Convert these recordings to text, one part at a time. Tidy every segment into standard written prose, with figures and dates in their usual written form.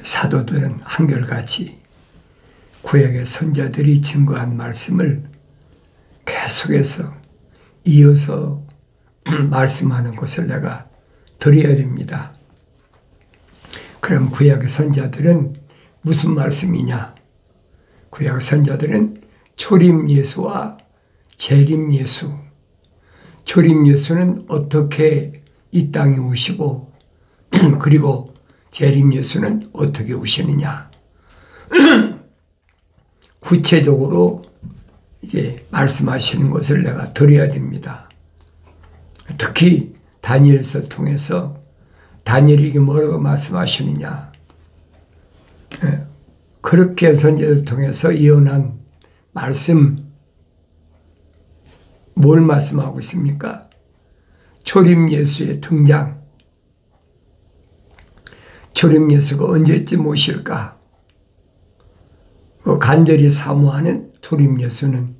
사도들은 한결같이 구약의 선자들이 증거한 말씀을 계속해서 이어서 말씀하는 것을 내가 드려야 됩니다. 그럼 구약의 선자들은 무슨 말씀이냐? 구약 선자들은 초림 예수와 재림 예수. 초림 예수는 어떻게 이 땅에 오시고 그리고 재림 예수는 어떻게 오시느냐? 구체적으로 이제 말씀하시는 것을 내가 드려야 됩니다. 특히 다니엘서 통해서 다니엘에게 뭐라고 말씀하시느냐? 그렇게 선지자를 통해서 예언한 말씀, 뭘 말씀하고 있습니까? 초림 예수의 등장, 초림 예수가 언제쯤 오실까? 간절히 사모하는 초림 예수는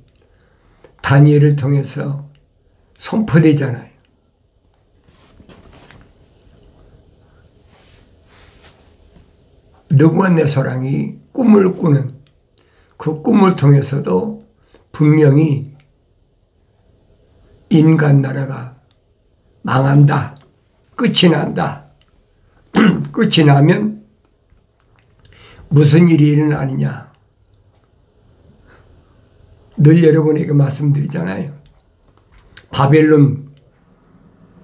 다니엘을 통해서 선포되잖아요. 느부갓네살이 꿈을 꾸는 그 꿈을 통해서도 분명히 인간 나라가 망한다. 끝이 난다. 끝이 나면 무슨 일이 일어나느냐. 늘 여러분에게 말씀드리잖아요. 바벨론,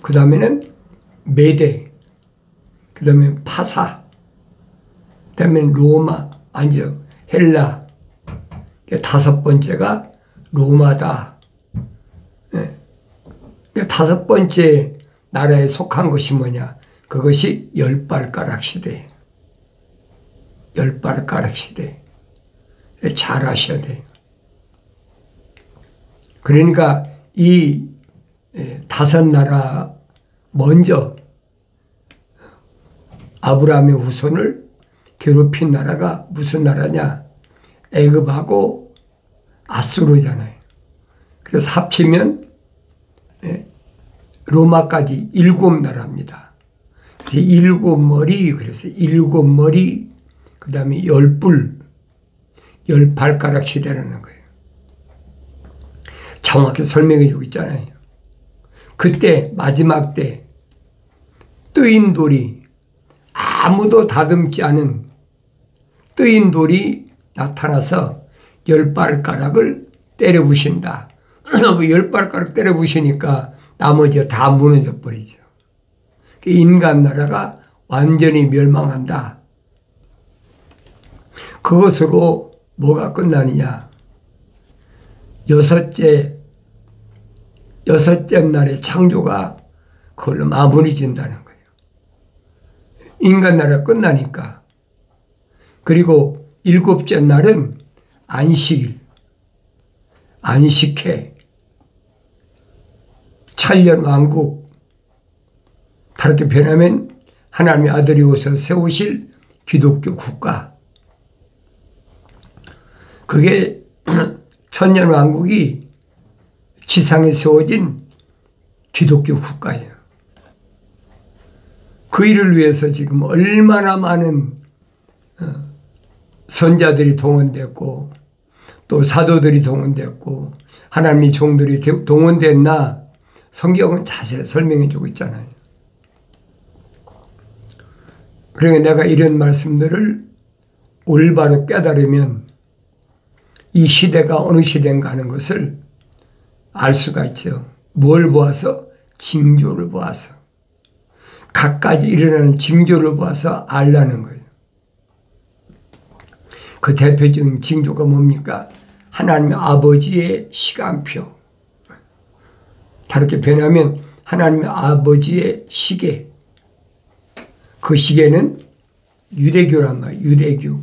그 다음에는 메대, 그 다음에 파사, 그 다음에 로마, 아니죠, 헬라. 다섯 번째가 로마다. 다섯 번째 나라에 속한 것이 뭐냐? 그것이 열발가락 시대. 열발가락 시대. 잘 아셔야 돼요. 그러니까 이 다섯 나라 먼저 아브라함의 후손을 괴롭힌 나라가 무슨 나라냐? 애굽하고 아수르잖아요. 그래서 합치면 로마까지 7나라입니다. 그래서 7머리, 그래서 7머리, 그 다음에 10뿔, 10발가락 시대라는 거예요. 정확히 설명해 주고 있잖아요. 그때 마지막 때 뜨인 돌이, 아무도 다듬지 않은 뜨인 돌이 나타나서 10발가락을 때려 부신다. 그 10발가락 때려 부시니까 나머지가 다 무너져 버리죠. 인간 나라가 완전히 멸망한다. 그것으로 뭐가 끝나느냐? 여섯째 날의 창조가 그걸로 마무리 진다는 거예요. 인간 나라 끝나니까. 그리고 7째 날은 안식일, 안식회, 천년 왕국, 다르게 표현하면 하나님의 아들이 오셔서 세우실 기독교 국가. 그게 천년 왕국이 지상에 세워진 기독교 국가예요. 그 일을 위해서 지금 얼마나 많은 선자들이 동원됐고 또 사도들이 동원됐고 하나님의 종들이 동원됐나 성경은 자세히 설명해 주고 있잖아요. 그러니까 내가 이런 말씀들을 올바로 깨달으면 이 시대가 어느 시대인가 하는 것을 알 수가 있죠. 뭘 보아서? 징조를 보아서. 각가지 일어나는 징조를 보아서 알라는 거예요. 그 대표적인 징조가 뭡니까? 하나님 아버지의 시간표. 다르게 표현하면 하나님 아버지의 시계. 그 시계는 유대교란 말이에요. 유대교.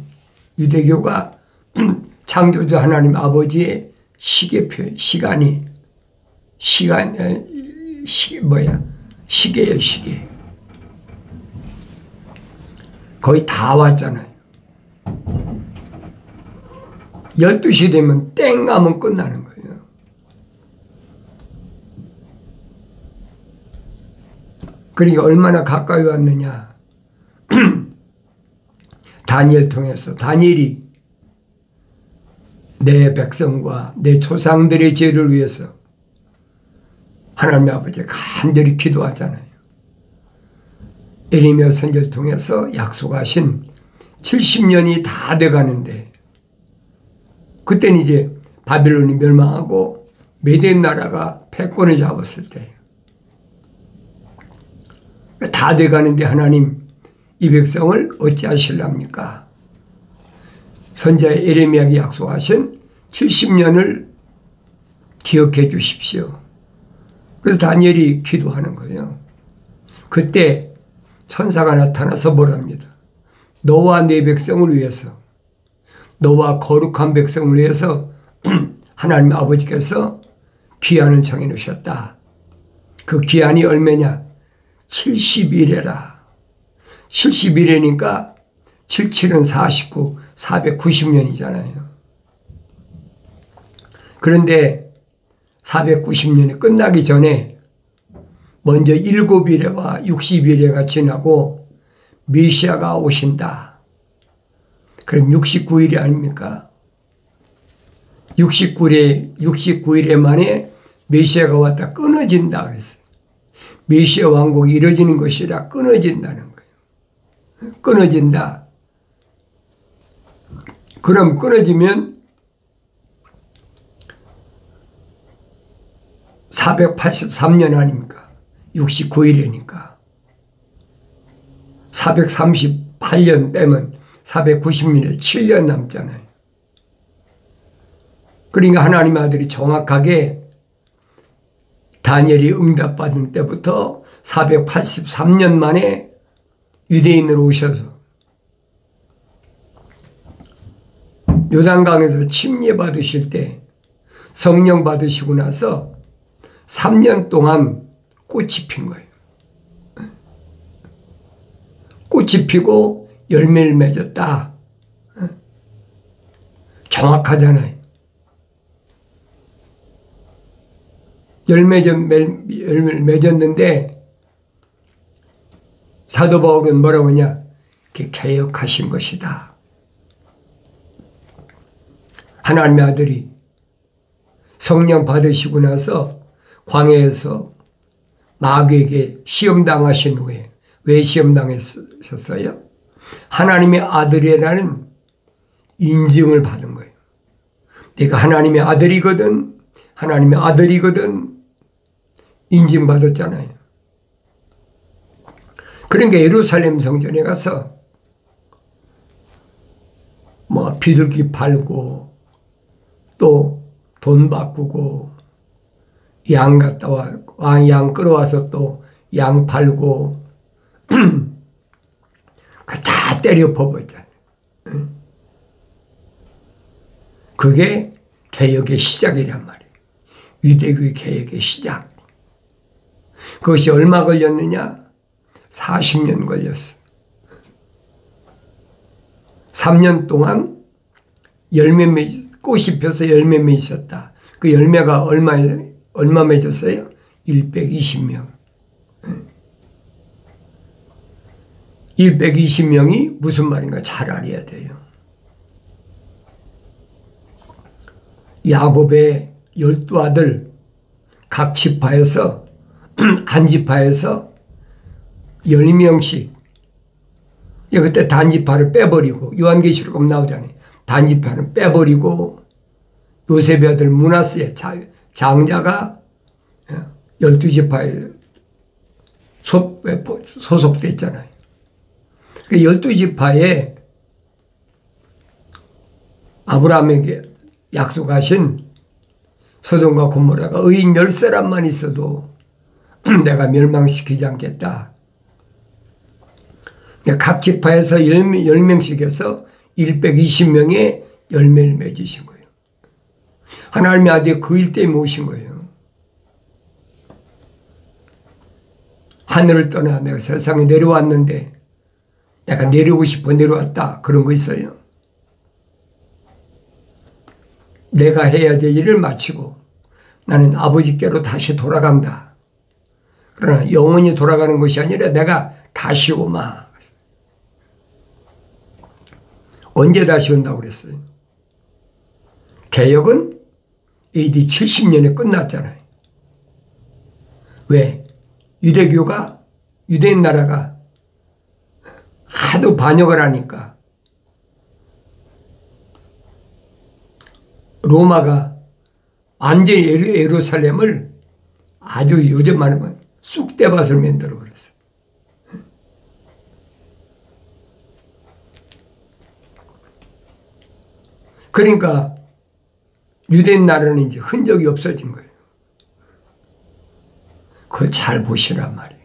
유대교가 창조주 하나님 아버지의 시계표, 시간이, 시계예요, 시계. 거의 다 왔잖아요. 12시 되면 땡 하면 끝나는 거예요. 그러니까 얼마나 가까이 왔느냐. 다니엘 통해서 다니엘이 내 백성과 내 조상들의 죄를 위해서 하나님 아버지 간절히 기도하잖아요. 예레미야 선지자를 통해서 약속하신 70년이 다 돼가는데 그때는 이제 바빌론이 멸망하고 메덴 나라가 패권을 잡았을 때예요. 다 돼가는데 하나님 이 백성을 어찌하실랍니까? 선지자 예레미야가 약속하신 70년을 기억해 주십시오. 그래서 다니엘이 기도하는 거예요. 그때 천사가 나타나서 뭐랍니다. 너와 네 백성을 위해서, 너와 거룩한 백성을 위해서 하나님 아버지께서 기한을 정해놓으셨다. 그 기한이 얼마냐? 70일에라. 70일이니까 77은 49, 490년이잖아요. 그런데 490년이 끝나기 전에 먼저 7일에와 60일에가 지나고 메시아가 오신다. 그럼 69일이 아닙니까? 69일에 만에 메시아가 왔다 끊어진다 그랬어요. 메시아 왕국이 이루어지는 것이라 끊어진다는 거예요. 끊어진다. 그럼 끊어지면 483년 아닙니까? 69일이니까. 438년 빼면 490년에 7년 남잖아요. 그러니까 하나님의 아들이 정확하게 다니엘이 응답받은 때부터 483년 만에 유대인으로 오셔서 요단강에서 침례 받으실 때 성령 받으시고 나서 3년 동안 꽃이 핀 거예요. 꽃이 피고 열매를 맺었다. 정확하잖아요. 열매를 맺었는데 사도 바울은 뭐라고 하냐? 그게 개혁하신 것이다. 하나님의 아들이 성령 받으시고 나서 광야에서 마귀에게 시험당하신 후에 왜 시험당하셨어요? 하나님의 아들이라는 인증을 받은 거예요. 내가 하나님의 아들이거든, 하나님의 아들이거든 인증받았잖아요. 그러니까 예루살렘 성전에 가서 뭐 비둘기 팔고 또 돈 바꾸고 양 갔다 와, 양 끌어와서 또 양 팔고 그 다 때려 퍼붓잖아요. 그게 개혁의 시작이란 말이에요. 유대교의 개혁의 시작. 그것이 얼마 걸렸느냐? 40년 걸렸어. 3년 동안 꽃이 펴서 열매 맺었다. 그 열매가 얼마 맺었어요? 120명. 120명이 무슨 말인가 잘 알아야 돼요. 야곱의 12아들 각 지파에서 한 지파에서 10명씩 그때 단지파를 빼버리고 요한계시록 나오잖아요. 단지파는 빼버리고 요셉의 아들 므낫세 장자가 12지파에 소속됐잖아요. 12지파에 아브라함에게 약속하신 소돔과 고모라가 의인 10사람만 있어도 내가 멸망시키지 않겠다. 각 지파에서 10명씩 해서 120명의 열매를 맺으신 거예요. 하나님의 아들이 그 일 때문에 오신 거예요. 하늘을 떠나 내가 세상에 내려왔는데 내가 내려오고 싶어 내려왔다. 그런 거 있어요. 내가 해야 될 일을 마치고 나는 아버지께로 다시 돌아간다. 그러나 영원히 돌아가는 것이 아니라 내가 다시 오마. 언제 다시 온다고 그랬어요? 개혁은 AD 70년에 끝났잖아요. 왜? 유대교가, 유대인 나라가 하도 반역을 하니까 로마가 완전히 예루살렘을 아주 요즘 말하면 쑥대밭을 만들어 버렸어요. 그러니까 유대인 나라는 이제 흔적이 없어진 거예요. 그걸 잘 보시란 말이에요.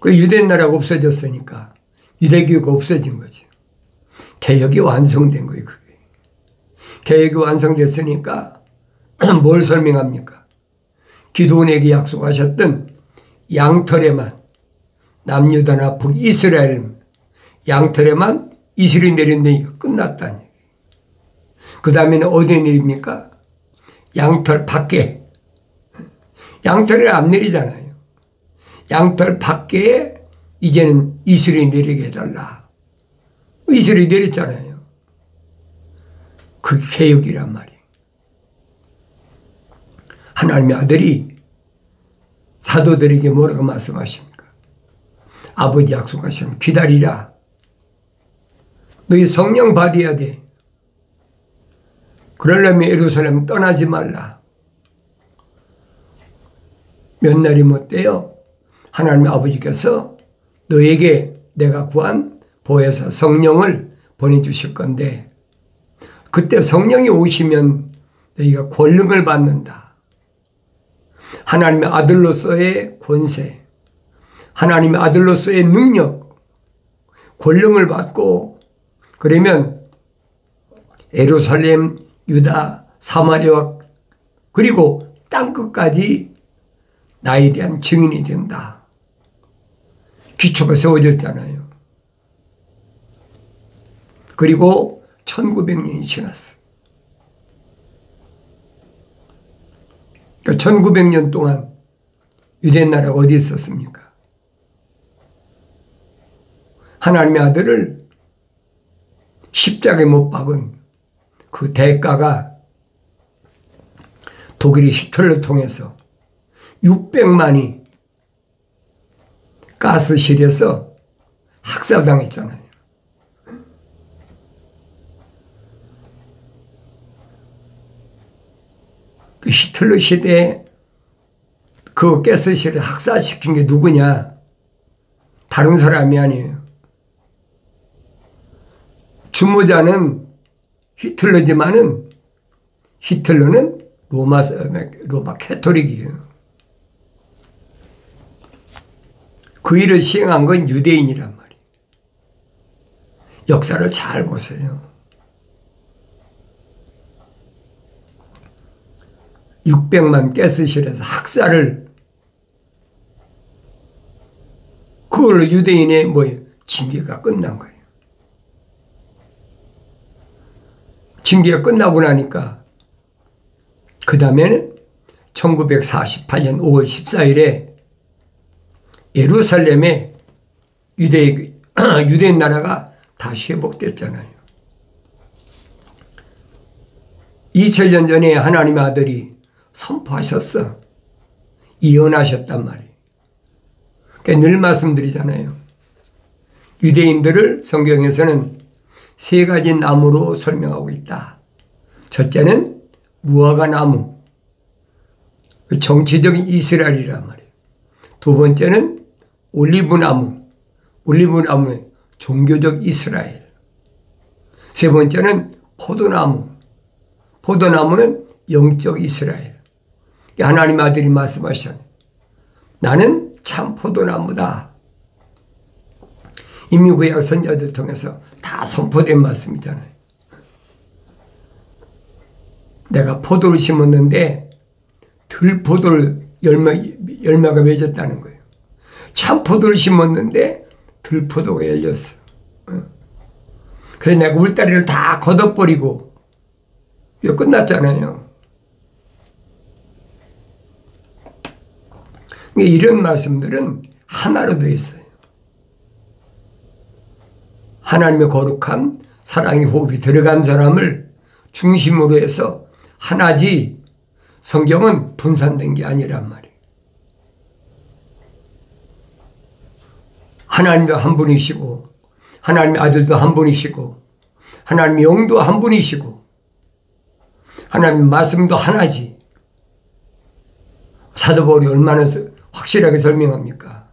그 유대인 나라가 없어졌으니까 유대교가 없어진 거죠. 개혁이 완성된 거예요. 그게. 개혁이 완성됐으니까 뭘 설명합니까? 기드온에게 약속하셨던 양털에만 남유다나 북이스라엘 양털에만 이슬이 내렸는데 끝났다는 얘기예요. 그 다음에는 어디에 내립니까? 양털 밖에. 양털에 안 내리잖아요. 양털 밖에 이제는 이슬이 내리게 해달라. 이슬이 내렸잖아요. 그게 개혁이란 말이에요. 하나님의 아들이 사도들에게 뭐라고 말씀하십니까? 아버지 약속하시면 기다리라. 너희 성령 받아야 돼. 그러려면 예루살렘 떠나지 말라. 몇 날이 못 돼요. 하나님의 아버지께서 너에게 내가 구한 보혜사 성령을 보내주실 건데 그때 성령이 오시면 너희가 권능을 받는다. 하나님의 아들로서의 권세, 하나님의 아들로서의 능력, 권능을 받고 그러면 예루살렘, 유다, 사마리아 그리고 땅끝까지 나에 대한 증인이 된다. 기초가 세워졌잖아요. 그리고 1900년이 지났어. 그러니까 1900년 동안 유대 나라가 어디 있었습니까? 하나님의 아들을 십자가에 못 박은 그 대가가 독일의 히틀러를 통해서 600만이 가스실에서 학살당했잖아요. 그 히틀러 시대에 그 가스실에 학살시킨 게 누구냐? 다른 사람이 아니에요. 주모자는 히틀러지만은 히틀러는 로마 캐토릭이에요. 그 일을 시행한 건 유대인이란 말이에요. 역사를 잘 보세요. 600만 가스실에서 학살을 그걸로 유대인의 징계가 끝난 거예요. 징계가 끝나고 나니까 그 다음에는 1948년 5월 14일에 예루살렘에 유대인 나라가 다시 회복됐잖아요. 2000년 전에 하나님의 아들이 선포하셨어. 예언하셨단 말이에요. 그러니까 늘 말씀드리잖아요. 유대인들을 성경에서는 세 가지 나무로 설명하고 있다. 첫째는 무화과 나무, 정치적인 이스라엘이란 말이에요. 두 번째는 올리브나무, 올리브나무의 종교적 이스라엘. 세 번째는 포도나무, 포도나무는 영적 이스라엘. 하나님 아들이 말씀하셨잖아요. 나는 참 포도나무다. 이미 구약 선자들 통해서 다 선포된 말씀이잖아요. 내가 포도를 심었는데 들포도를 열매가 맺었다는 거예요. 참 포도를 심었는데 들포도가 열렸어. 그래서 내가 울다리를 다 걷어버리고 이거 끝났잖아요. 이런 말씀들은 하나로 되어 있어요. 하나님의 거룩한 사랑의 호흡이 들어간 사람을 중심으로 해서 하나지, 성경은 분산된 게 아니란 말이에요. 하나님도 한 분이시고 하나님의 아들도 한 분이시고 하나님의 영도 한 분이시고 하나님의 말씀도 하나지. 사도 바울이 얼마나 확실하게 설명합니까?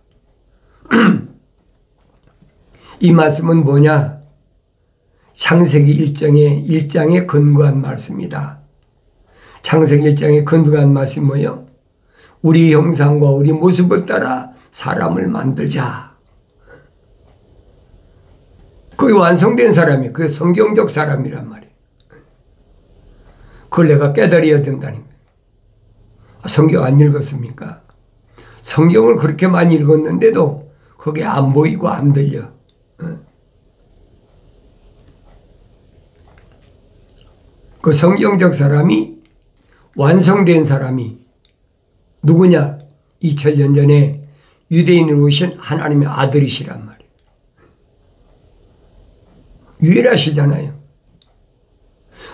이 말씀은 뭐냐? 창세기 1장에 근거한 말씀이다. 창세기 1장에 근거한 말씀이 뭐예요? 우리 형상과 우리 모습을 따라 사람을 만들자. 그게 완성된 사람이, 그게 성경적 사람이란 말이에요. 그걸 내가 깨달아야 된다는 거예요. 성경 안 읽었습니까? 성경을 그렇게 많이 읽었는데도 그게 안 보이고 안 들려. 그 성경적 사람이, 완성된 사람이 누구냐? 2000년 전에 유대인으로 오신 하나님의 아들이시란 말이에요. 유일하시잖아요.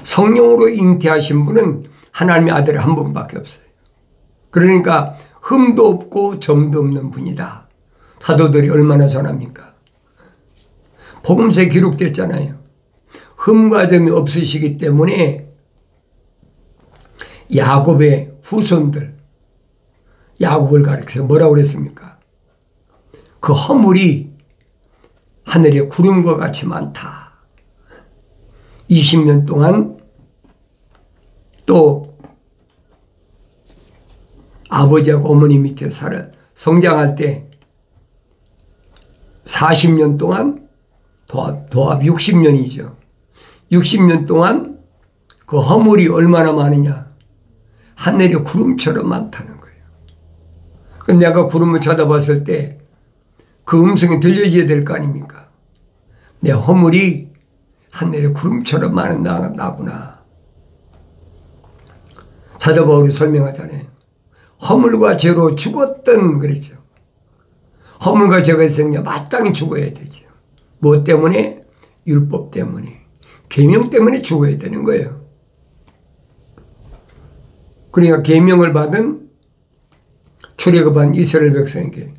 성령으로 잉태하신 분은 하나님의 아들 한 분밖에 없어요. 그러니까 흠도 없고 점도 없는 분이다. 사도들이 얼마나 전합니까? 복음서에 기록됐잖아요. 흠과 점이 없으시기 때문에 야곱의 후손들, 야곱을 가리켜서 뭐라고 그랬습니까? 그 허물이 하늘의 구름과 같이 많다. 20년 동안 또 아버지하고 어머니 밑에 성장할 때 40년 동안 도합 60년이죠. 60년 동안 그 허물이 얼마나 많으냐. 하늘의 구름처럼 많다는 거예요. 근데 내가 구름을 쳐다봤을 때 그 음성이 들려줘야 될 거 아닙니까? 내 허물이 하늘의 구름처럼 많은 나구나. 사도 바울이 설명하잖아요. 허물과 죄로 죽었던, 그랬죠. 허물과 죄가 있으니 마땅히 죽어야 되죠. 무엇 때문에? 율법 때문에. 계명 때문에 죽어야 되는 거예요. 그러니까 계명을 받은 출애굽한 이스라엘 백성에게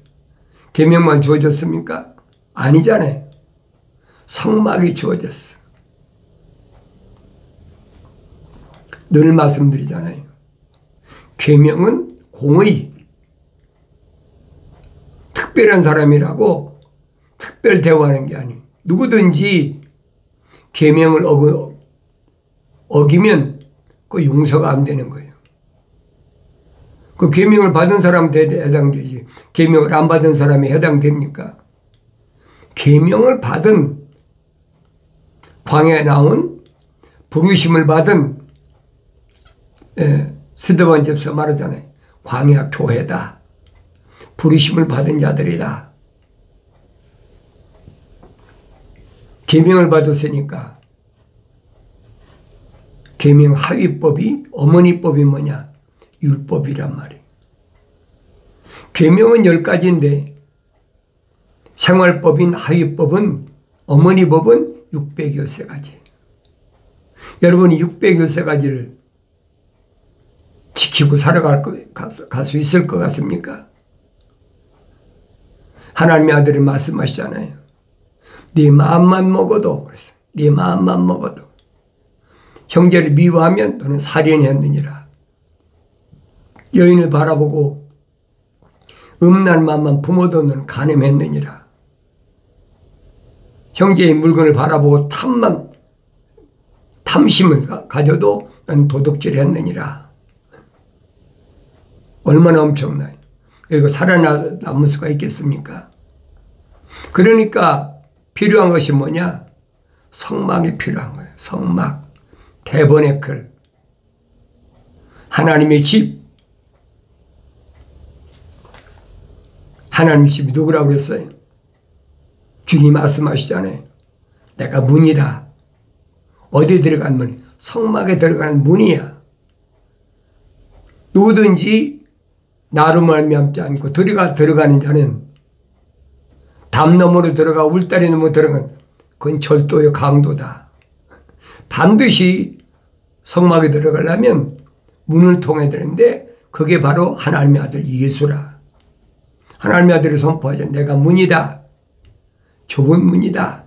계명만 주어졌습니까? 아니잖아요. 성막이 주어졌어. 늘 말씀드리잖아요. 계명은 공의, 특별한 사람이라고 특별 대우하는 게 아니에요. 누구든지 계명을 어기면 그 용서가 안 되는 거예요. 그 계명을 받은 사람한테 해당되지. 계명을 안 받은 사람이 해당됩니까? 계명을 받은, 광야에 나온 부르심을 받은, 스데반 집사 말하잖아요. 광야 교회다. 부르심을 받은 자들이다. 계명을 받았으니까. 계명 하위법이, 어머니법이 뭐냐? 율법이란 말이에요. 계명은 10가지인데 생활법인 하위법은, 어머니법은 600여 가지. 여러분이 600여 가지를 지키고 살아갈 수 있을 것 같습니까? 하나님의 아들이 말씀하시잖아요. 네 마음만 먹어도, 그랬어요. 네 마음만 먹어도 형제를 미워하면 너는 살인했느니라. 여인을 바라보고 음란 마음만 품어도 너는 간음했느니라. 형제의 물건을 바라보고 탐심을 가져도 너는 도둑질했느니라. 얼마나 엄청나요. 이거 살아남을 수가 있겠습니까? 그러니까 필요한 것이 뭐냐? 성막이 필요한 거예요. 성막, 대버네클, 하나님의 집. 하나님의 집이 누구라고 그랬어요? 주님 말씀하시잖아요. 내가 문이다. 어디 들어간 문이? 성막에 들어가는 문이야. 누구든지 나로 말미암지 않고 들어가는 자는 담 너머로 들어가 울다리 너머로 들어간 그건 절도의 강도다. 반드시 성막에 들어가려면 문을 통해야 되는데 그게 바로 하나님의 아들 예수라. 하나님의 아들이 선포하자. 내가 문이다. 좁은 문이다.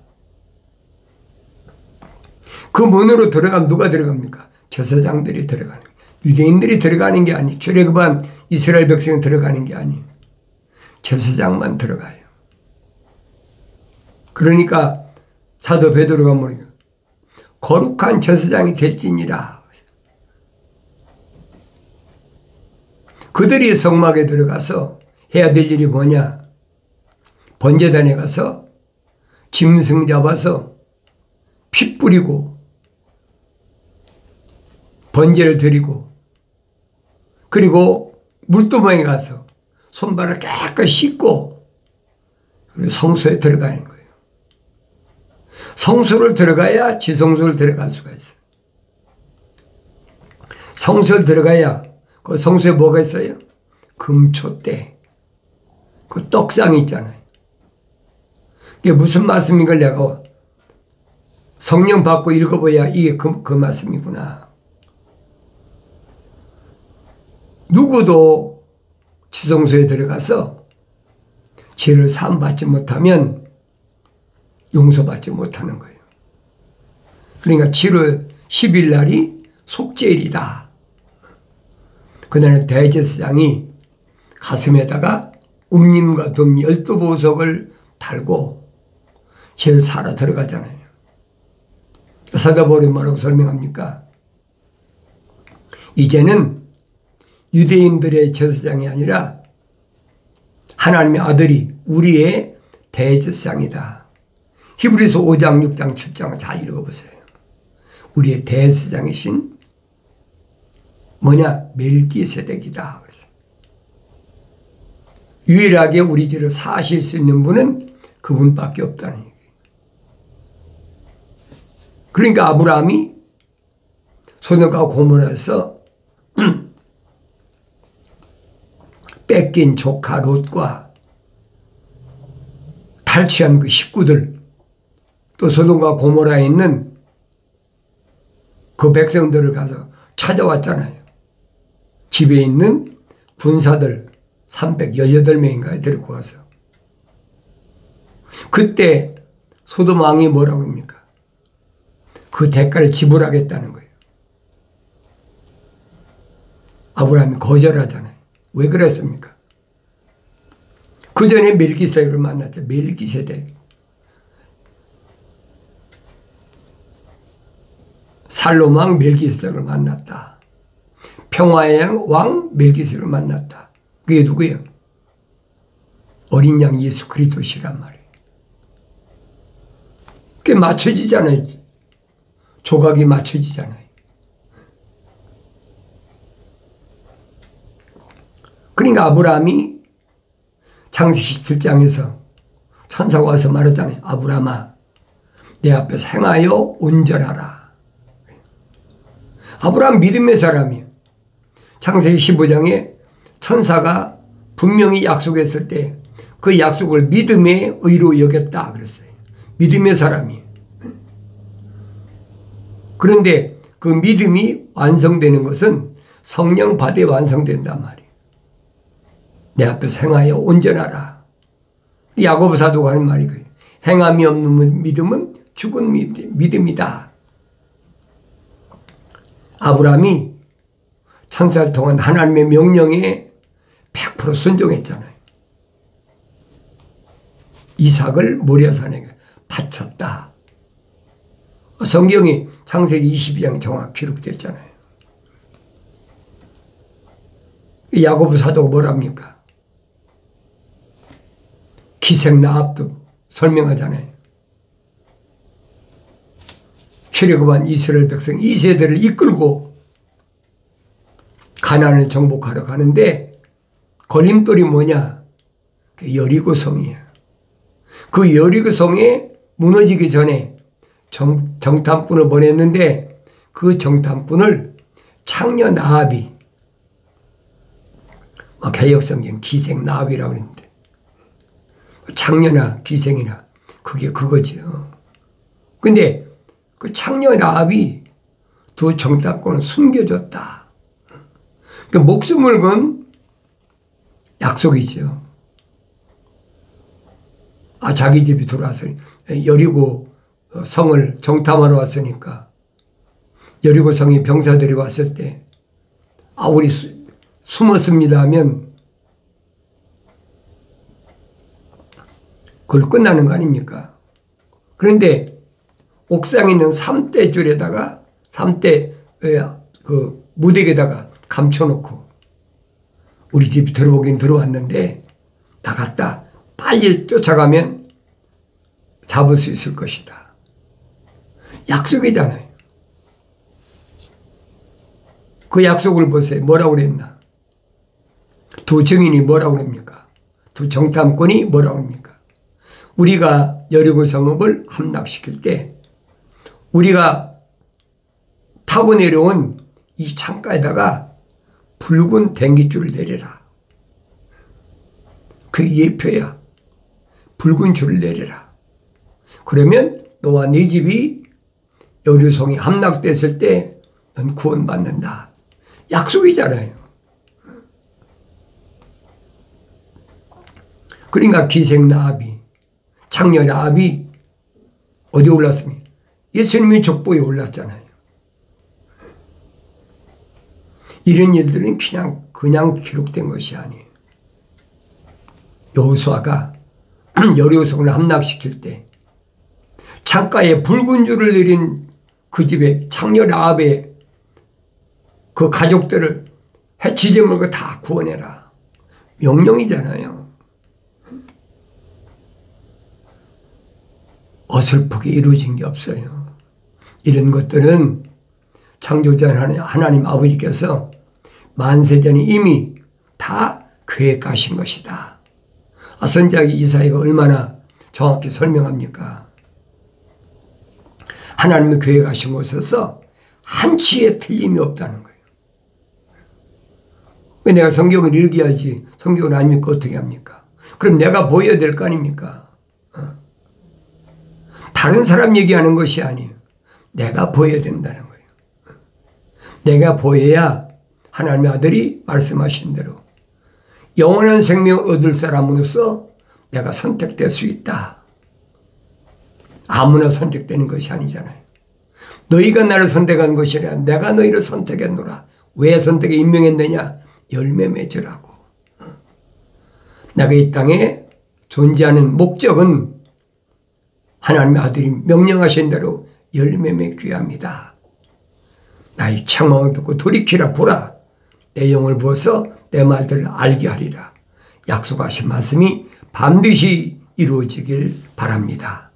그 문으로 들어가면 누가 들어갑니까? 제사장들이 들어가는 거예요. 유대인들이 들어가는 게 아니에요. 출애굽한 이스라엘 백성이 들어가는 게 아니에요. 제사장만 들어가요. 그러니까 사도 베드로가 뭐래요? 거룩한 제사장이 될지니라. 그들이 성막에 들어가서 해야 될 일이 뭐냐? 번제단에 가서 짐승 잡아서 피 뿌리고 번제를 드리고 그리고 물두멍에 가서 손발을 깨끗이 씻고 그리고 성소에 들어가는 거예요. 성소를 들어가야 지성소를 들어갈 수가 있어요. 성소를 들어가야 그 성소에 뭐가 있어요? 금초대. 그 떡상이 있잖아요. 이게 무슨 말씀인 걸 내가 성령 받고 읽어봐야 이게 그 말씀이구나. 누구도 지성소에 들어가서 죄를 사함받지 못하면 용서받지 못하는 거예요. 그러니까 7월 10일 날이 속죄일이다. 그날은 대제사장이 가슴에다가 움님과 둠 12보석을 달고 죄를 사러 들어가잖아요. 사도 바울이 뭐라고 설명합니까? 이제는 유대인들의 제사장이 아니라 하나님의 아들이 우리의 대제사장이다. 히브리서 5장, 6장, 7장을 잘 읽어보세요. 우리의 대제사장이신 뭐냐? 멜기세덱이다. 그래서 유일하게 우리 죄를 사하실 수 있는 분은 그분밖에 없다는 얘기예요. 그러니까 아브라함이 소돔과 고모라에서 뺏긴 조카 롯과 탈취한 그 식구들, 또 소돔과 고모라에 있는 그 백성들을 가서 찾아왔잖아요. 집에 있는 군사들 318명인가에 데리고 와서. 그때 소돔 왕이 뭐라고 합니까? 그 대가를 지불하겠다는 거예요. 아브라함이 거절하잖아요. 왜 그랬습니까? 그 전에 멜기세덱을 만났죠. 멜기세덱. 살롬 왕 멜기세덱을 만났다. 평화의 왕 멜기세덱을 만났다. 그게 누구예요? 어린 양 예수 그리스도시란 말이에요. 그게 맞춰지잖아요. 조각이 맞춰지잖아요. 그러니까 아브라함이 창세기 17장에서 천사가 와서 말했잖아요. 아브라함아, 내 앞에서 행하여 온전하라. 아브라함 믿음의 사람이에요. 창세기 15장에 천사가 분명히 약속했을 때 그 약속을 믿음의 의로 여겼다 그랬어요. 믿음의 사람이에요. 그런데 그 믿음이 완성되는 것은 성령 받에 완성된단 말이에요. 내 앞에서 행하여 온전하라. 야고보 사도가 하는 말이 그래요. 행함이 없는 믿음은 죽은 믿음이다. 아브라함이 천사를 통한 하나님의 명령에 100% 순종했잖아요. 이삭을 모리아산에 바쳤다. 성경이 창세기 22장 정확히 기록됐잖아요. 야고보 사도가 뭐랍니까? 기생나합도 설명하잖아요. 출애굽한 이스라엘 백성 2세대를 이끌고 가나안을 정복하러 가는데 걸림돌이 뭐냐? 여리고성이에요. 그 여리고성에 무너지기 전에 정탐꾼을 보냈는데 그 정탐꾼을 창녀 나합이 개역성경 기생 나합이라고 그러는데 창녀나 기생이나 그게 그거죠. 근데 그 창녀 라합이 두 정탐꾼을 숨겨줬다. 그 목숨을 건 약속이죠. 자기 집이 들어와서 여리고 성을 정탐하러 왔으니까 여리고 성의 병사들이 왔을 때 우리 숨었습니다 하면 그걸 끝나는 거 아닙니까? 그런데 옥상에 있는 3대 줄에다가 3대 그 무대에다가 감춰놓고 우리 집 들어오긴 들어왔는데 나갔다. 빨리 쫓아가면 잡을 수 있을 것이다. 약속이잖아요. 그 약속을 보세요. 뭐라고 그랬나? 두 증인이 뭐라고 그럽니까? 두 정탐꾼이 뭐라고 그럽니까? 우리가 여리고 성읍을 함락시킬 때 우리가 타고 내려온 이 창가에다가 붉은 댕깃줄을 내려라. 그 예표야. 붉은 줄을 내려라. 그러면 너와 네 집이 여리고성이 함락됐을 때 넌 구원받는다. 약속이잖아요. 그러니까 기생 라합이, 창녀 라합이 어디 올랐습니까? 예수님의 족보에 올랐잖아요. 이런 일들은 그냥 기록된 것이 아니에요. 여호수아가 여리고성을 함락시킬 때 창가에 붉은 줄을 내린 그 집에 창녀 라합의 그 가족들을 해치지 말고 다 구원해라. 명령이잖아요. 어설프게 이루어진 게 없어요. 이런 것들은 창조자 하나님 아버지께서 만세전에 이미 다 계획하신 것이다. 선지자 이사야가 얼마나 정확히 설명합니까? 하나님이 계획하신 것에서 한치의 틀림이 없다는 거예요. 왜 내가 성경을 읽어야지 성경을 안 읽고 어떻게 합니까? 그럼 내가 보여야 될 거 아닙니까? 다른 사람 얘기하는 것이 아니에요. 내가 보여야 된다는 거예요. 내가 보여야 하나님의 아들이 말씀하신 대로 영원한 생명을 얻을 사람으로서 내가 선택될 수 있다. 아무나 선택되는 것이 아니잖아요. 너희가 나를 선택한 것이 아니라 내가 너희를 선택했노라. 왜 선택에 임명했느냐? 열매 맺으라고. 내가 이 땅에 존재하는 목적은 하나님의 아들이 명령하신 대로 열매 맺기 위함이다. 나의 책망을 듣고 돌이키라 보라. 내 영을 부어서 내 말들을 알게 하리라. 약속하신 말씀이 반드시 이루어지길 바랍니다.